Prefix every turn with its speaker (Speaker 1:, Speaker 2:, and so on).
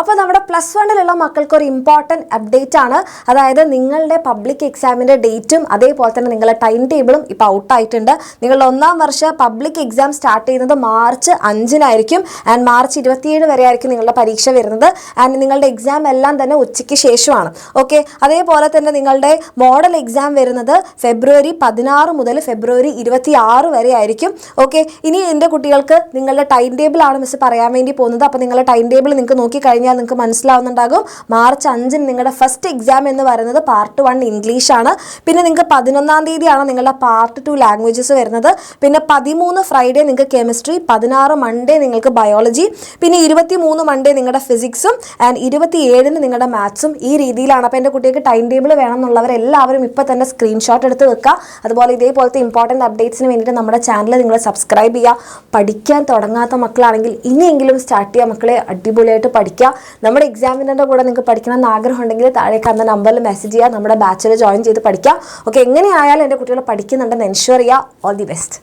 Speaker 1: അപ്പോൾ നമ്മുടെ +1 മക്കൾക്ക് ഒരു ഇമ്പോർട്ടൻറ്റ് അപ്ഡേറ്റ് ആണ്. അതായത് നിങ്ങളുടെ പബ്ലിക് എക്സാമിൻ്റെ ഡേറ്റും അതേപോലെ തന്നെ നിങ്ങളുടെ ടൈം ടേബിളും ഇപ്പോൾ ഔട്ടായിട്ടുണ്ട്. നിങ്ങളുടെ 1ാം വർഷ പബ്ലിക് എക്സാം സ്റ്റാർട്ട് ചെയ്യുന്നത് മാർച്ച് 5-നായിരിക്കും. ആൻഡ് മാർച്ച് 27 വരെ ആയിരിക്കും നിങ്ങളുടെ പരീക്ഷ വരുന്നത്. ആൻഡ് നിങ്ങളുടെ എക്സാം എല്ലാം തന്നെ ഉച്ചയ്ക്ക് ശേഷമാണ്. ഓക്കെ, അതേപോലെ തന്നെ നിങ്ങളുടെ മോഡൽ എക്സാം വരുന്നത് ഫെബ്രുവരി 16 മുതൽ ഫെബ്രുവരി 26 വരെ ആയിരിക്കും. ഓക്കെ, ഇനി എൻ്റെ കുട്ടികൾക്ക് നിങ്ങളുടെ ടൈം ടേബിൾ ആണ് മിസ് പറയാൻ വേണ്ടി പോകുന്നത്. അപ്പോൾ നിങ്ങളുടെ ടൈം ടേബിൾ നിങ്ങൾക്ക് നോക്കിക്കഴിഞ്ഞാൽ നിങ്ങൾക്ക് മനസ്സിലാവുന്നുണ്ടാകും. മാർച്ച് 5-ന് നിങ്ങളുടെ ഫസ്റ്റ് എക്സാം എന്ന് പറയുന്നത് പാർട്ട് 1 ഇംഗ്ലീഷ് ആണ്. പിന്നെ നിങ്ങൾക്ക് 11-ാം തീയതിയാണ് നിങ്ങളുടെ പാർട്ട് 2 ലാംഗ്വേജസ് വരുന്നത്. പിന്നെ 13 ഫ്രൈഡേ നിങ്ങൾക്ക് കെമിസ്ട്രി, 16 മൺഡേ നിങ്ങൾക്ക് ബയോളജി, പിന്നെ 23 മൺഡേ നിങ്ങളുടെ ഫിസിക്സും ആൻഡ് 27-ന് നിങ്ങളുടെ മാത്സും. ഈ രീതിയിലാണ്. അപ്പോൾ എൻ്റെ കുട്ടികൾക്ക് ടൈം ടേബിൾ വേണമെന്നുള്ളവരെല്ലാവരും ഇപ്പോൾ തന്നെ സ്ക്രീൻഷോട്ട് എടുത്ത് വെക്കുക. അതുപോലെ ഇതേപോലത്തെ ഇമ്പോർട്ടൻറ്റ് അപ്ഡേറ്റ്സിന് വേണ്ടിയിട്ട് നമ്മുടെ ചാനൽ നിങ്ങൾ സബ്സ്ക്രൈബ് ചെയ്യുക. പഠിക്കാൻ തുടങ്ങാത്ത മക്കളാണെങ്കിൽ ഇനിയെങ്കിലും സ്റ്റാർട്ട് ചെയ്യുക മക്കളെ. അടിപൊളിയായിട്ട് പഠിക്കുക. നമ്മുടെ എക്സാമിനറിൻ്റെ കൂടെ നിങ്ങൾക്ക് പഠിക്കണം എന്ന് ആഗ്രഹം ഉണ്ടെങ്കിൽ താഴെ കാണുന്ന നമ്പറിൽ മെസ്സേജ് ചെയ്യുക. നമ്മുടെ ബാച്ചിൽ ജോയിൻ ചെയ്ത് പഠിക്കുക. ഓക്കെ, എങ്ങനെയായാലും എൻ്റെ കുട്ടികൾ പഠിക്കുന്നുണ്ടെന്ന് എൻഷുർ ചെയ്യുക. All the best.